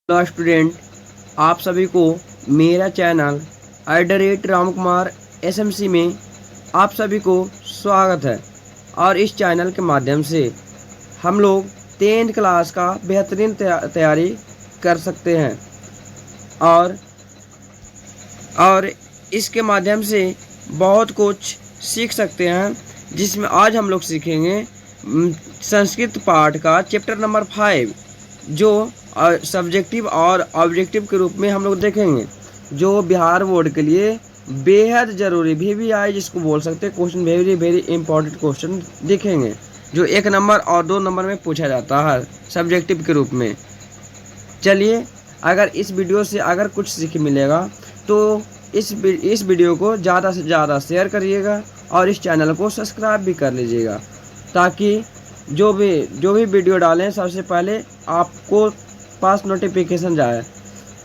Hello student, आप सभी को मेरा चैनल @रामकुमार SMC में आप सभी को स्वागत है। और इस चैनल के माध्यम से हम लोग 10th क्लास का बेहतरीन तैयारी कर सकते हैं और इसके माध्यम से बहुत कुछ सीख सकते हैं, जिसमें आज हम लोग सीखेंगे संस्कृत पाठ का चैप्टर नंबर 5, जो सब्जेक्टिव और ऑब्जेक्टिव के रूप में हम लोग देखेंगे, जो बिहार बोर्ड के लिए बेहद ज़रूरी भी आए, जिसको बोल सकते हैं question very very important question देखेंगे, जो 1 नंबर और 2 नंबर में पूछा जाता है सब्जेक्टिव के रूप में। चलिए, अगर इस वीडियो से अगर कुछ सीख मिलेगा तो इस वीडियो को ज़्यादा से ज़्यादा शेयर करिएगा और इस चैनल को सब्सक्राइब भी कर लीजिएगा, ताकि जो भी वीडियो डालें सबसे पहले आपको पास नोटिफिकेशन जाए।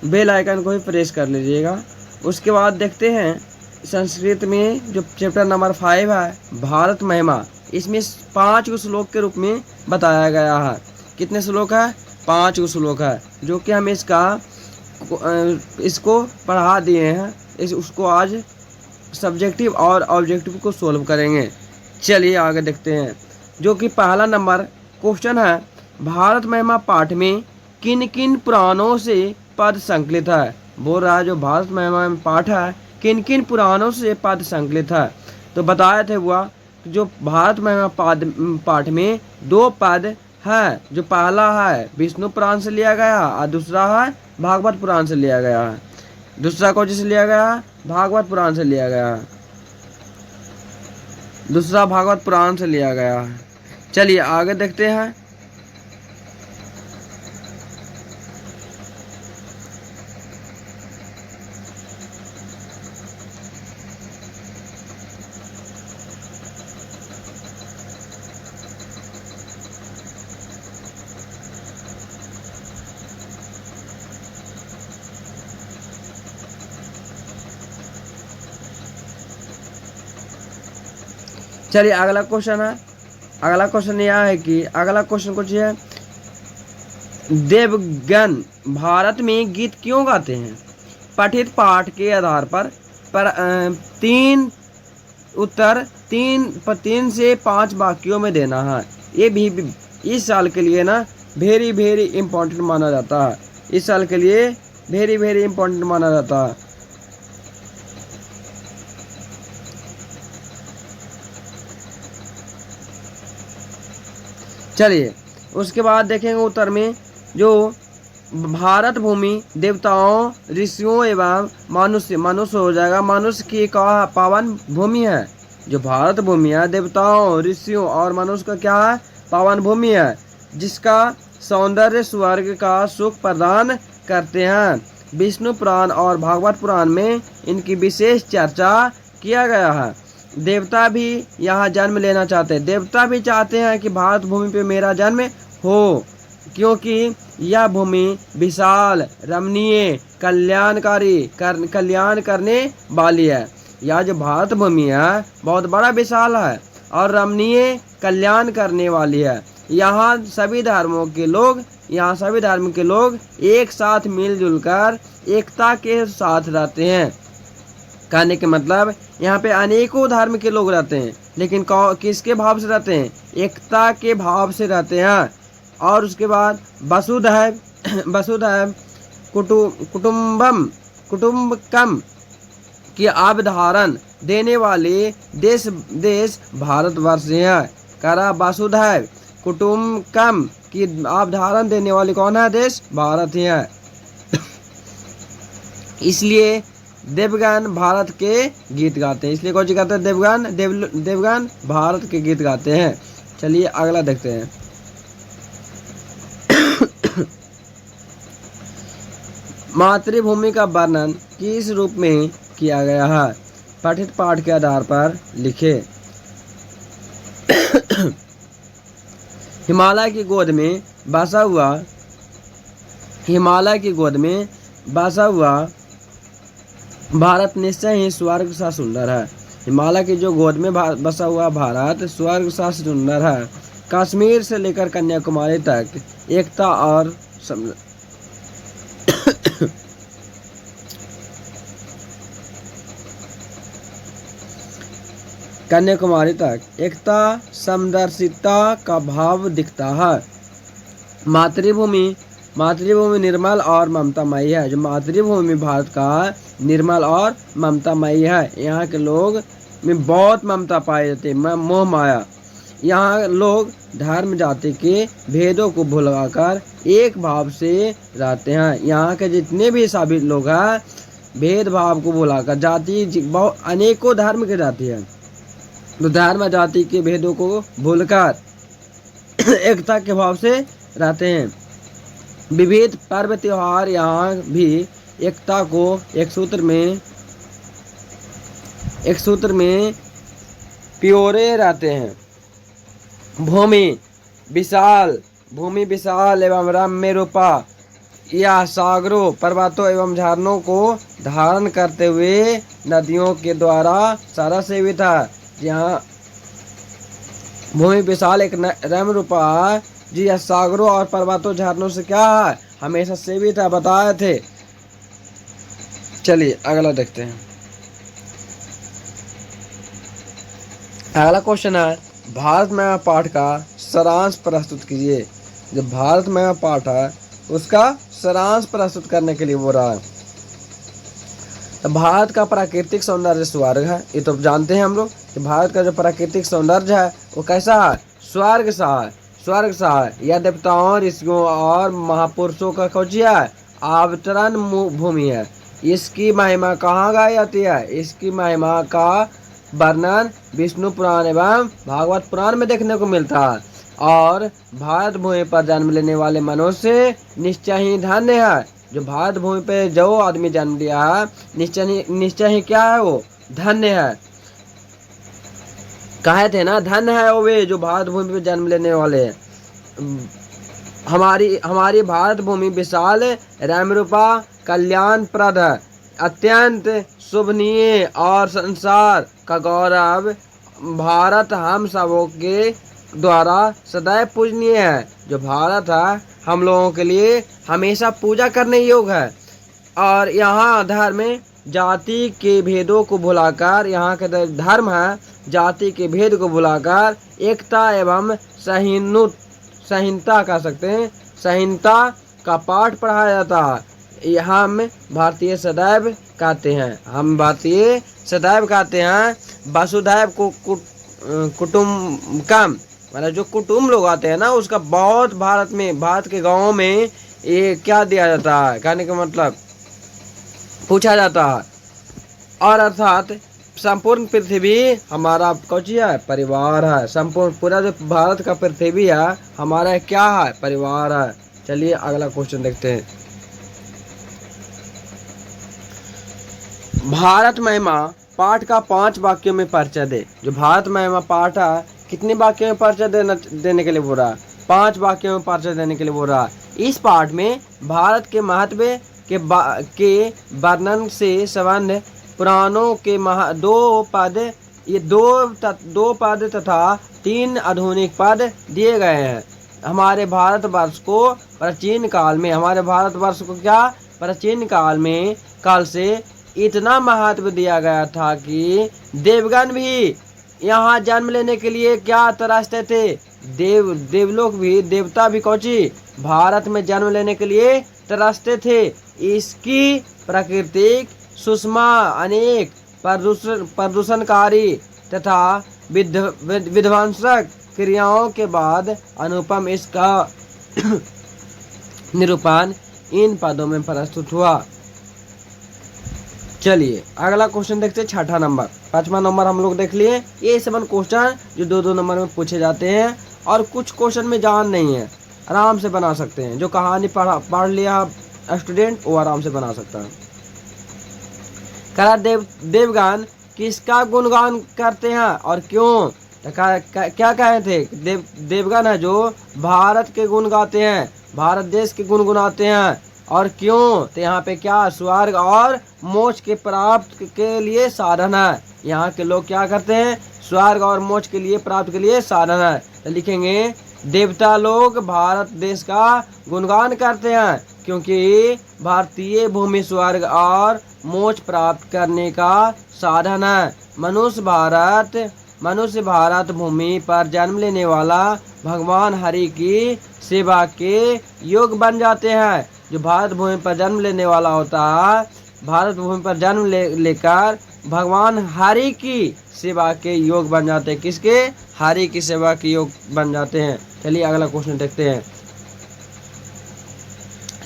बेल आइकन को भी प्रेस कर लीजिएगा। उसके बाद देखते हैं संस्कृत में जो चैप्टर नंबर 5 है, भारत महिमा। इसमें 5 श्लोक के रूप में बताया गया है। कितने श्लोक है? 5 श्लोक है, जो कि हम इसको पढ़ा दिए हैं। उसको आज सब्जेक्टिव और ऑब्जेक्टिव को सोल्व करेंगे। चलिए आगे देखते हैं, जो कि पहला नंबर क्वेश्चन है, भारत महिमा पाठ में किन किन पुराणों से पद संकलित है। बोल रहा है जो भारत महिमा पाठ है, किन किन पुराणों से पद संकलित है। तो बताया थे हुआ जो भारत महिमा पाठ में 2 पद है। जो पहला है विष्णु पुराण से लिया गया और दूसरा है भागवत पुराण से लिया गया है। दूसरा कौन से लिया गया? भागवत पुराण से लिया गया है। दूसरा भागवत पुराण से लिया गया है। चलिए आगे देखते हैं। चलिए अगला क्वेश्चन है। अगला क्वेश्चन यह है कि अगला क्वेश्चन कुछ है, देवगन भारत में गीत क्यों गाते हैं। पठित पाठ के आधार पर 3 उत्तर 3 से 5 वाक्यों में देना है। ये भी इस साल के लिए ना वेरी वेरी इम्पोर्टेंट माना जाता है। इस साल के लिए वेरी वेरी इम्पोर्टेंट माना जाता है। चलिए उसके बाद देखेंगे उत्तर में, जो भारत भूमि देवताओं, ऋषियों एवं मनुष्य हो जाएगा, मनुष्य की पावन भूमि है। जो भारत भूमि है देवताओं, ऋषियों और मनुष्य का क्या है? पावन भूमि है, जिसका सौंदर्य स्वर्ग का सुख प्रदान करते हैं। विष्णु पुराण और भागवत पुराण में इनकी विशेष चर्चा किया गया है। देवता भी यहाँ जन्म लेना चाहते हैं। देवता भी चाहते हैं कि भारत भूमि पे मेरा जन्म हो, क्योंकि यह भूमि विशाल, रमणीय, कल्याण करने वाली है। यह जो भारत भूमि है बहुत बड़ा विशाल है और रमणीय, कल्याण करने वाली है। यहाँ सभी धर्म के लोग एक साथ मिलजुल कर एकता के साथ रहते हैं। कहने के मतलब यहाँ पे अनेकों धर्म के लोग रहते हैं, लेकिन किसके भाव से रहते हैं? एकता के भाव से रहते हैं। और उसके बाद वसुधैव कुटुम्बकम की अवधारण देने वाले देश भारतवर्ष है। करा वसुधैव कुटुम्बकम की अवधारण देने वाले कौन है? देश भारत है। इसलिए देवगन भारत के गीत गाते हैं। इसलिए कौन सी गाते हैं? देवगन भारत के गीत गाते हैं। चलिए अगला देखते हैं। मातृभूमि का वर्णन किस रूप में किया गया है? पठित पाठ के आधार पर लिखे। हिमालय की गोद में बसा हुआ भारत निश्चय ही स्वर्ग सा सुंदर है। हिमालय की जो गोद में बसा हुआ भारत स्वर्ग सा सुंदर है। कश्मीर से लेकर कन्याकुमारी तक एकता और कन्याकुमारी तक एकता समदर्शिता का भाव दिखता है। मातृभूमि मातृभूमि निर्मल और ममतामयी है। जो मातृभूमि भारत का निर्मल और ममतामयी है। यहाँ के लोग में बहुत ममता पाई जाती है, मोह माया। यहाँ लोग धर्म जाति के भेदों को भुलाकर एक भाव से रहते हैं। यहाँ के जितने भी सभी लोग हैं भेदभाव को भुलाकर जाति बहुत अनेकों धर्म के जाति है, तो धर्म जाति के भेदों को भूलकर एकता के भाव से रहते हैं। विविध पर्व त्योहार यहाँ भी एकता को एक सूत्र में पिरोए रहते हैं। भूमि विशाल एवं रम्य रूपा, यह सागरों पर्वतों एवं झरनों को धारण करते हुए नदियों के द्वारा सारा सेवित है। यहाँ भूमि विशाल एक रम्य रूपा जी, यह सागरों और पर्वतों झरनों से क्या है, हमेशा सेवित है, बताए थे। चलिए अगला देखते हैं। अगला क्वेश्चन है भारत में पाठ का सारांश प्रस्तुत कीजिए। जो भारत में पाठ है उसका सारांश प्रस्तुत करने के लिए बोल रहा है। तो भारत का प्राकृतिक सौंदर्य स्वर्ग है, ये तो जानते हैं हम लोग कि भारत का जो प्राकृतिक सौंदर्य है वो कैसा है, स्वर्ग सा है। यह देवताओं ऋषियों और महापुरुषों का खोजिया है, अवतरण भूमि है। इसकी महिमा कहाँ गाई जाती है, इसकी महिमा का वर्णन विष्णु पुराण एवं भागवत पुराण में देखने को मिलता है। और भारत भूमि पर जन्म लेने वाले मनुष्य निश्चय ही धन्य है। जो भारत भूमि पे जो आदमी जन्म लिया है निश्चय ही क्या है, वो धन्य है। कहे थे ना, धन्य है वो वे जो भारत भूमि पे जन्म लेने वाले हैं। हमारी भारत भूमि विशाल रमरूपा कल्याणप्रद है, अत्यंत शोभनीय और संसार का गौरव। भारत हम सबों के द्वारा सदैव पूजनीय है। जो भारत है हम लोगों के लिए हमेशा पूजा करने योग्य है। और यहाँ धर्म जाति के भेदों को भुलाकर, यहाँ के धर्म है जाति के भेद को भुलाकर एकता एवं सहिष्णुता कह सकते हैं, सहिष्णुता का पाठ पढ़ाया जाता है। हम भारतीय सदैव कहते हैं वसुधैव को कुटुम्बकम, मतलब जो कुटुम्ब लोग आते हैं ना उसका बहुत भारत के गाँव में ये क्या दिया जाता है, कहने का मतलब पूछा जाता है। और अर्थात संपूर्ण पृथ्वी हमारा कौचिया है, परिवार है। संपूर्ण पूरा जो भारत का पृथ्वी है हमारा क्या है, परिवार है। चलिए अगला क्वेश्चन देखते हैं। भारत महिमा पाठ का 5 वाक्यों में परिचय दे। जो भारत महिमा पाठ है कितने वाक्यों में परिचय देने के लिए बोल रहा है, 5 वाक्यों में परिचय देने के लिए बोल रहा है। इस पाठ में भारत के महत्व के वर्णन से संबंध पुराणों के दो पद तथा 3 आधुनिक पद दिए गए हैं। हमारे भारतवर्ष को प्राचीन काल से इतना महत्व दिया गया था कि देवगण भी यहाँ जन्म लेने के लिए क्या तरसते थे, देवता भी कौची भारत में जन्म लेने के लिए तरसते थे। इसकी प्राकृतिक सुषमा अनेक प्रदूषणकारी तथा विध्वंसक क्रियाओं के बाद अनुपम इसका निरूपण इन पदों में प्रस्तुत हुआ। चलिए अगला क्वेश्चन देखते हैं, 6ठा नंबर। 5वां नंबर हम लोग देख लिए। ये 7 क्वेश्चन जो 2-2 नंबर में पूछे जाते हैं और कुछ क्वेश्चन में जान नहीं है, आराम से बना सकते हैं। जो कहानी पढ़ लिया स्टूडेंट वो आराम से बना सकता है। करा देवगण किसका गुणगान करते हैं और क्यों, क्या कहे थे, देवगण है जो भारत के गुण गाते हैं, भारत देश के गुण गुनाते हैं। और क्यों, तो यहाँ पे क्या स्वर्ग और मोक्ष के प्राप्त के लिए साधन है। यहाँ के लोग क्या करते हैं, स्वर्ग और मोक्ष के लिए प्राप्त के लिए साधन है। तो लिखेंगे देवता लोग भारत देश का गुणगान करते हैं क्योंकि भारतीय भूमि स्वर्ग और मोक्ष प्राप्त करने का साधन है। मनुष्य भारत मनुष्य भारत भूमि पर जन्म लेने वाला भगवान हरि की सेवा के योग्य बन जाते हैं। जो भारत भूमि पर जन्म लेने वाला होता है, भारत भूमि पर जन्म लेकर भगवान हरि की सेवा के योग बन जाते हैं। किसके? हरि की सेवा के योग बन जाते हैं। चलिए अगला क्वेश्चन देखते हैं।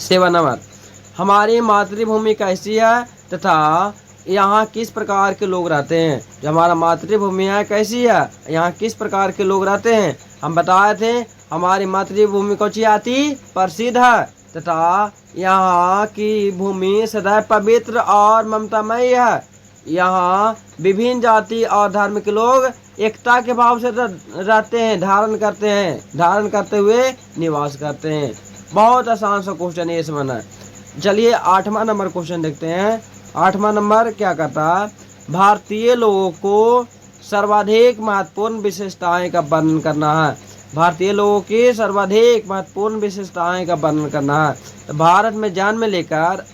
7 नंबर, हमारी मातृभूमि कैसी है तथा यहाँ किस प्रकार के लोग रहते हैं। जो हमारा मातृभूमि है कैसी है, यहाँ किस प्रकार के लोग रहते हैं। हम बताए थे हमारी मातृभूमि कौन आती प्रसिद्ध है तथा यहाँ की भूमि सदैव पवित्र और ममतामयी है। यहाँ विभिन्न जाति और धर्म के लोग एकता के भाव से रहते हैं, धारण करते हुए निवास करते हैं। बहुत आसान सा क्वेश्चन ये समझना है। चलिए 8वां नंबर क्वेश्चन देखते हैं। 8वां नंबर क्या कहता है, भारतीय लोगों को सर्वाधिक महत्वपूर्ण विशेषताएं का वर्णन करना है। भारतीय लोगों की सर्वाधिक महत्वपूर्ण विशेषताएं का वर्णन करना है। तो भारत में जन्म लेकर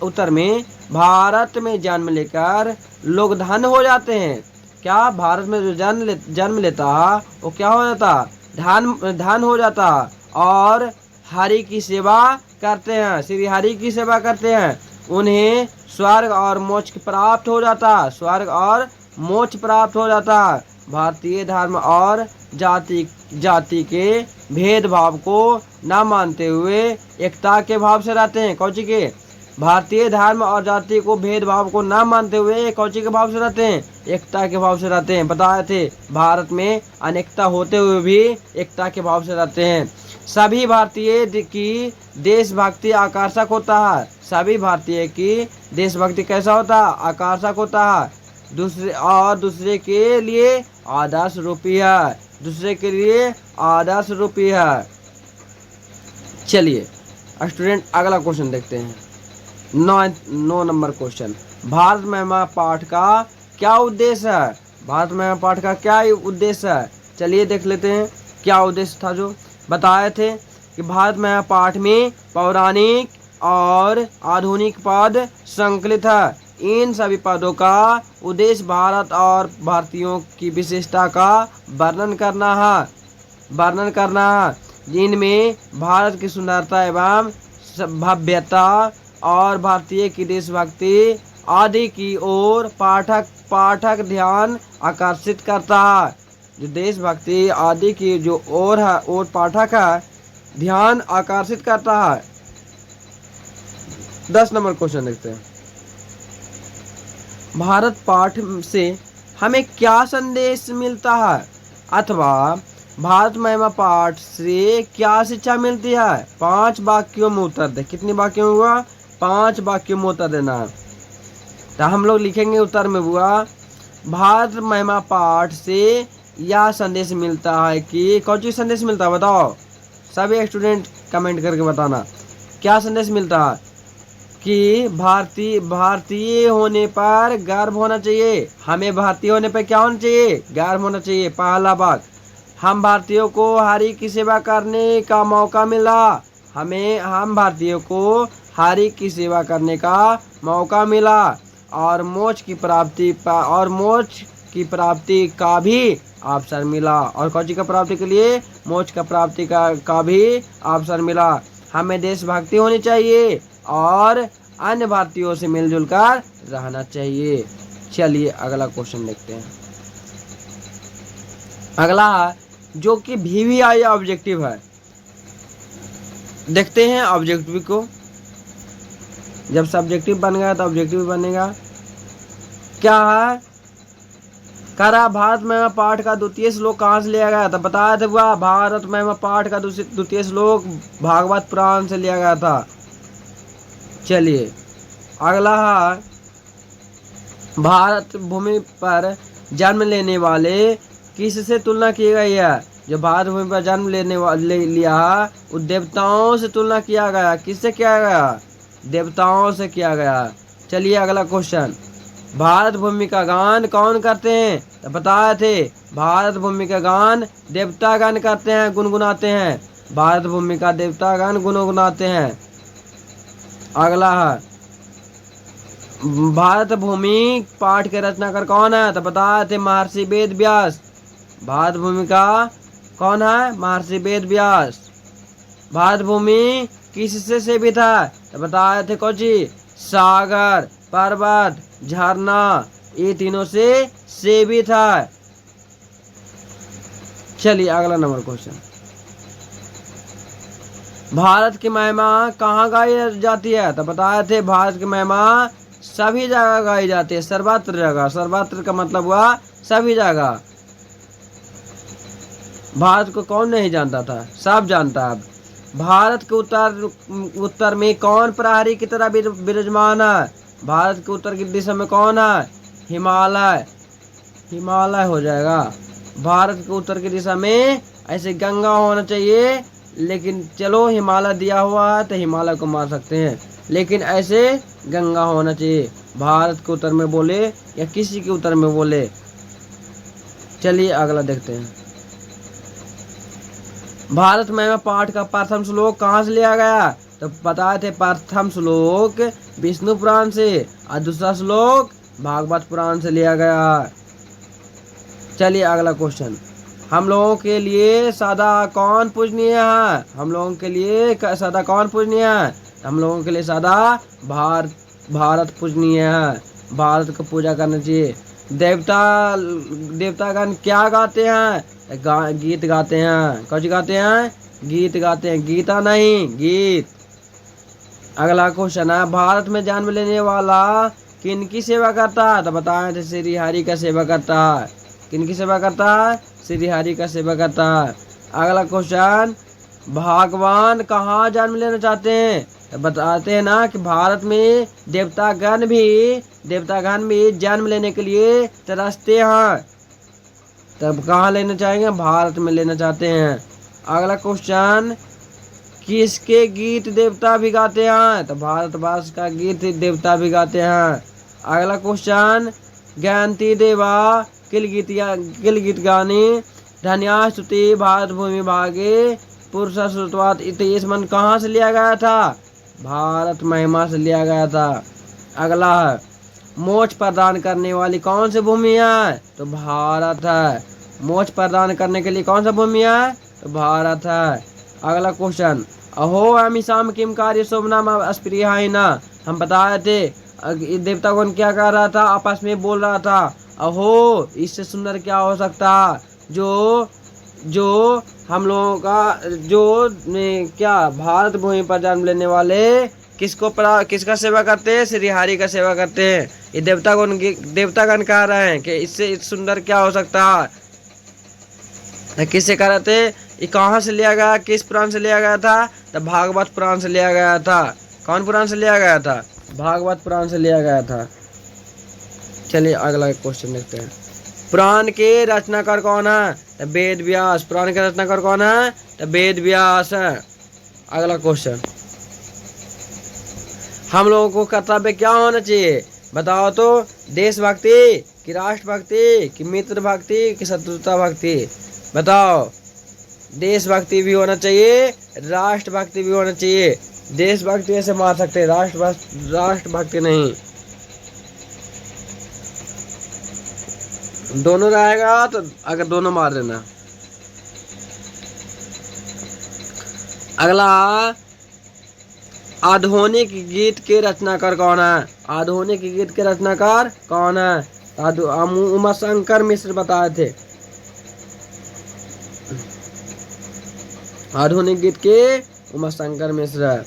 भारत में जन्म लेकर लोग धन हो जाते हैं। क्या? भारत में जो जन्म लेता है वो क्या हो जाता? धन हो जाता और हरि की सेवा करते हैं, श्री हरि की सेवा करते हैं। उन्हें स्वर्ग और मोक्ष प्राप्त हो जाता। भारतीय धर्म और जाति के भेदभाव को न मानते हुए एकता के भाव से रहते हैं। कौची के? भारतीय धर्म और जाति को भेदभाव को न मानते हुए कौची के भाव से रहते हैं? एकता के भाव से रहते हैं। बताए थे भारत में अनेकता होते हुए भी एकता के भाव से रहते हैं। सभी भारतीय की देशभक्ति आकर्षक होता है। सभी भारतीय की देशभक्ति कैसा होता है? आकर्षक होता है। दूसरे के लिए आदर्श रूपी है। चलिए स्टूडेंट अगला क्वेश्चन देखते हैं। 9 नंबर क्वेश्चन, भारत महिमा पाठ का क्या उद्देश्य है। भारत महिमा पाठ का क्या उद्देश्य है? चलिए देख लेते हैं क्या उद्देश्य था। जो बताए थे कि भारत महिमा पाठ में पौराणिक और आधुनिक पद संकलित है। इन सभी पदों का उद्देश्य भारत और भारतीयों की विशेषता का वर्णन करना है। जिनमें भारत की सुंदरता एवं भव्यता और भारतीय की देशभक्ति आदि की ओर पाठक ध्यान आकर्षित करता है। जो देशभक्ति आदि की जो ओर है और पाठक है ध्यान आकर्षित करता है। 10 नंबर क्वेश्चन देखते हैं। भारत पाठ से हमें क्या संदेश मिलता है अथवा भारत महिमा पाठ से क्या शिक्षा मिलती है? 5 वाक्यों में उत्तर दे। कितने वाक्यों में हुआ? 5 वाक्यों में उत्तर देना है। तो हम लोग लिखेंगे उत्तर में हुआ भारत महिमा पाठ से यह संदेश मिलता है कि कौन सी संदेश मिलता है? बताओ सभी स्टूडेंट कमेंट करके बताना क्या संदेश मिलता है। कि भारतीय होने पर गर्व होना चाहिए। हमें भारतीय होने पर क्या होना चाहिए? गर्व होना चाहिए। पहला बात, हम भारतीयों को हरि की सेवा करने का मौका मिला। हम भारतीयों को हरि की सेवा करने का मौका मिला और मोक्ष की प्राप्ति का भी अवसर मिला। और कौन सी का प्राप्ति के लिए? मोक्ष का प्राप्ति का भी अवसर मिला। हमें देशभक्ति होनी चाहिए और अन्य भारतीयों से मिलजुल कर रहना चाहिए। चलिए अगला क्वेश्चन देखते हैं। अगला जो कि VVI ऑब्जेक्टिव है। देखते हैं ऑब्जेक्टिव को। जब सब्जेक्टिव बन गया तो ऑब्जेक्टिव बनेगा। क्या है? करा भारत महिमा पाठ का द्वितीय श्लोक कहाँ से लिया गया था? बताया था वह भारत महिमा पाठ का द्वितीय श्लोक भागवत पुराण से लिया गया था। चलिए अगला है भारत भूमि पर जन्म लेने वाले किससे तुलना की गई है? जो भारत भूमि पर जन्म लिया वो देवताओं से तुलना किया गया। किससे किया गया? देवताओं से किया गया। चलिए अगला क्वेश्चन, भारत भूमि का गान कौन करते हैं? तो बताए थे भारत भूमि का गान देवतागण करते हैं, गुनगुनाते हैं। भारत भूमि का देवतागण गुनगुनाते हैं। अगला है भारत भूमि पाठ के रचनाकार कौन है? तो बताए थे महर्षि वेद व्यास। भारत भूमि का कौन है? महर्षि वेद व्यास। भारत भूमि किससे सेवित है? तो बताए थे कोची, सागर, पर्वत, झरना, ये तीनों से सेवित है। चलिए अगला नंबर क्वेश्चन, भारत की महिमा कहाँ गाई जाती है? तो बताए थे भारत की महिमा सभी जगह गाई जाती है, सर्वत्र जगह। सर्वत्र का मतलब हुआ सभी जगह। भारत को कौन नहीं जानता था? सब जानता है। भारत के उत्तर में कौन प्रहरी की तरह विराजमान है? भारत के उत्तर की दिशा में कौन है? हिमालय। हिमालय हो जाएगा। भारत के उत्तर की दिशा में ऐसे गंगा होना चाहिए, लेकिन चलो हिमालय दिया हुआ है तो हिमालय को मार सकते हैं, लेकिन ऐसे गंगा होना चाहिए। भारत के उत्तर में बोले या किसी के उत्तर में बोले। चलिए अगला देखते हैं, भारत महिमा पाठ का प्रथम श्लोक कहाँ से लिया गया? तो बताए थे प्रथम श्लोक विष्णु पुराण से और दूसरा श्लोक भागवत पुराण से लिया गया। चलिए अगला क्वेश्चन, हम लोगों के लिए सदा कौन पूजनीय है? हम लोगों के लिए सदा कौन पूजनीय है? हम लोगों के लिए सदा भारत पूजनीय है। भारत को पूजा करना चाहिए। देवतागण क्या गाते हैं? गीत गाते हैं। कुछ गाते हैं? गीत गाते हैं, गीता नहीं, गीत। अगला क्वेश्चन है, भारत में जन्म लेने वाला किनकी सेवा करता है? तो बताए थे श्री हरि का सेवा करता है। किनकी सेवा करता है? श्री हरि का सेवा करता है। अगला क्वेश्चन, भगवान कहाँ जन्म लेना चाहते हैं? तो बताते हैं ना कि भारत में देवतागण भी जन्म लेने के लिए तरसते हैं। तब कहाँ लेना चाहेंगे? भारत में लेना चाहते हैं। अगला क्वेश्चन, किसके गीत देवता भी गाते हैं? तो भारतवर्ष का गीत देवता भी गाते हैं। अगला क्वेश्चन, ज्ञानती देवा किल गीत गानी धन्या स्तुति भारत भूमि भागे पुरुष श्रुतवात इस मन कहाँ से लिया गया था? भारत महिमा से लिया गया था। अगला है, मोक्ष प्रदान करने वाली कौन सी भूमि है? तो भारत है। मोक्ष प्रदान करने के लिए कौन सा भूमि है? तो भारत है। अगला क्वेश्चन, अहो अमिशाम किम कार्य शोभनाम अस्प्रियाहिना। हम बताए थे देवतागण क्या कर रहा था? आपस में बोल रहा था, अहो इससे सुंदर क्या हो सकता? जो हम लोगों का क्या भारत भूमि पर जन्म लेने वाले किसका सेवा करते हैं? श्री हरि का सेवा करते हैं। ये देवतागण कह रहे हैं कि इससे सुंदर क्या हो सकता है? किससे कह रहे थे? ये कहाँ से लिया गया? किस पुराण से लिया गया था? तो भागवत पुराण से लिया गया था। कौन पुराण से लिया गया था? भागवत पुराण से लिया गया था। चलिए अगला क्वेश्चन देखते हैं, पुराण के रचनाकार कौन है? तो वेद व्यास। पुराण के रचनाकार कौन है? तो वेद व्यास है। अगला क्वेश्चन, हम लोगों को कर्तव्य क्या होना चाहिए? बताओ तो, देशभक्ति कि राष्ट्रभक्ति कि मित्र भक्ति कि शत्रुता भक्ति? बताओ। देशभक्ति भी होना चाहिए, राष्ट्रभक्ति भी होना चाहिए। देशभक्ति ऐसे मार सकते हैं, राष्ट्रभक्ति नहीं। दोनों रहेगा तो अगर दोनों मार देना। अगला, आधुनिक गीत के रचनाकार कौन है? आधुनिक गीत के रचनाकार कौन है? उमाशंकर मिश्र बताए थे। आधुनिक गीत के उमाशंकर मिश्र।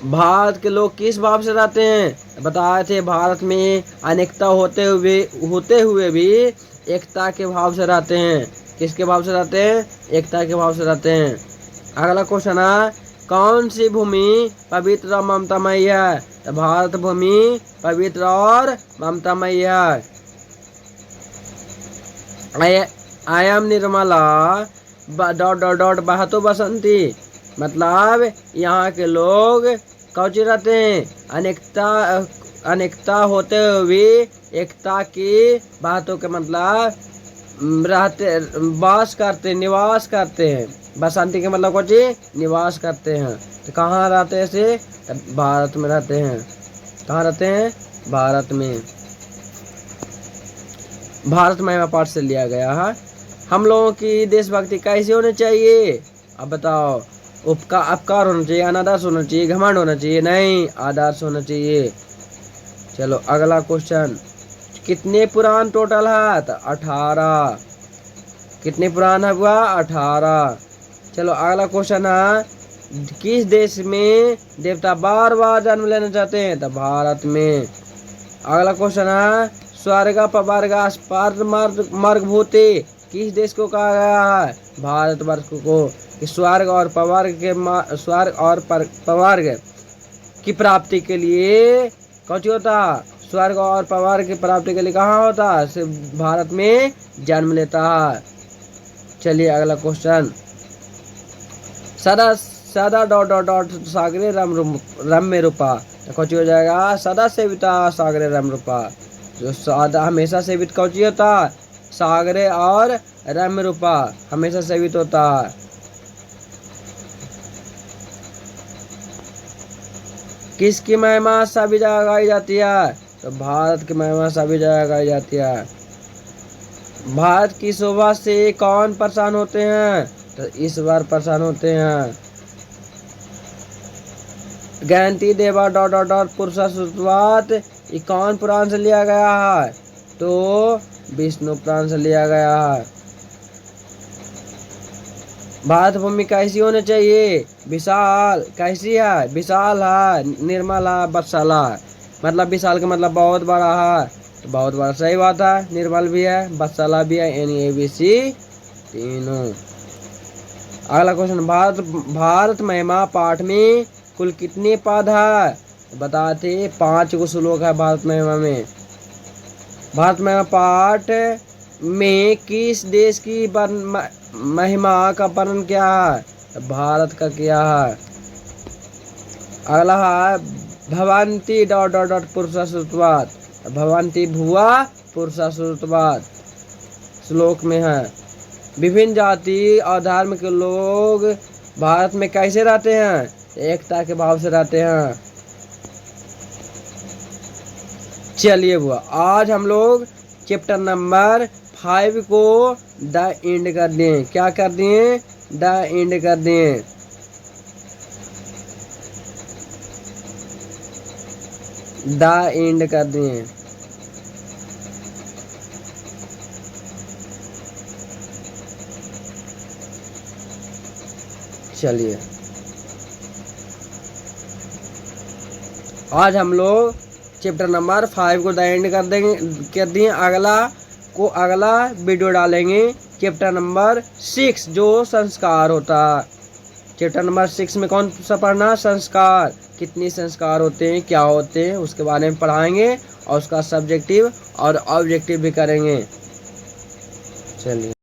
भारत के लोग किस भाव से रहते हैं? बताए थे भारत में अनेकता होते हुए भी एकता के भाव से रहते हैं। किसके भाव से रहते हैं? एकता के भाव से रहते हैं। अगला क्वेश्चन है, कौन सी भूमि पवित्र और ममतामयी है? तो भारत भूमि पवित्र और ममतामयी है। अयम निर्मला बहतो बसंती, मतलब यहाँ के लोग कौची रहते हैं? अनेकता होते हुए एकता की बातों के मतलब रहते, निवास करते हैं। बसंती के मतलब कौची? निवास करते हैं। तो कहाँ रहते हैं ऐसे? भारत में रहते हैं। कहाँ रहते हैं? भारत में। भारत महिमा पाठ से लिया गया है। हम लोगों की देशभक्ति कैसी होनी चाहिए? अब बताओ। अपकार होना चाहिए, अनादर्श होना चाहिए, घमंड होना चाहिए? नहीं, आदर्श होना चाहिए। चलो अगला क्वेश्चन, कितने पुराण टोटल है? तो 18। कितने पुराण है हुआ? 18। चलो अगला क्वेश्चन है, किस देश में देवता बार बार जन्म लेना चाहते हैं? तो भारत में। अगला क्वेश्चन है, स्वर्ग पवर्ग मर्ग भूते किस देश को कहा गया है? भारतवर्ष को। कि स्वर्ग और पवर्ग की प्राप्ति के लिए कौन होता? स्वर्ग और पवर्ग की प्राप्ति के लिए कहाँ होता है? सिर्फ भारत में जन्म लेता है। चलिए अगला क्वेश्चन, सदा सदा डॉट डॉट डॉट सागरे रम्य रूपा। तो कौन हो जाएगा? सदा सेविता सागरे रम रूपा। जो सदा हमेशा सेवित कौन होता? सागरे और रम्य रूपा हमेशा सेवित होता है। किसकी महिमा सभी जगह गाई जाती है? तो भारत की महिमा सभी जगह गाई जाती है। भारत की शोभा से कौन परेशान होते हैं? तो ईश्वर परेशान होते हैं। गयंती देवा डॉट डॉट डॉट पुरुषा सुतवात ये कौन पुराण से लिया गया है? तो विष्णु पुराण से लिया गया है। भारत भूमि कैसी होनी चाहिए? विशाल। कैसी है? विशाल है, निर्मल है, बत्सला है। मतलब विशाल का मतलब बहुत बड़ा है, तो बहुत बड़ा सही बात है। निर्मल भी है, बत्सला भी है, यानी ABC तीनों। अगला क्वेश्चन, भारत महिमा पाठ में कुल कितने पद है? बताते 5 को श्लोक है भारत महिमा में। भारत महिमा पाठ में किस देश की महिमा का वर्णन क्या है? भारत का क्या है? अगला है भवंती डॉट डॉट डॉट पुरुषा श्रुतवाद। भवंती भुआ पुरुषा श्रुतवाद श्लोक में है। विभिन्न जाति और धर्म के लोग भारत में कैसे रहते हैं? एकता के भाव से रहते हैं। चलिए बुआ, आज हम लोग चैप्टर नंबर 5 को द एंड कर दिए। क्या कर दिए? द एंड कर दिए। द एंड कर दिए। चलिए आज हम लोग चैप्टर नंबर 5 को द एंड कर दिए। अगला वीडियो डालेंगे चैप्टर नंबर 6 जो संस्कार होता है। चैप्टर नंबर 6 में कौन सा पढ़ना? संस्कार। कितने संस्कार होते हैं, क्या होते हैं, उसके बारे में पढ़ाएंगे और उसका सब्जेक्टिव और ऑब्जेक्टिव भी करेंगे। चलिए।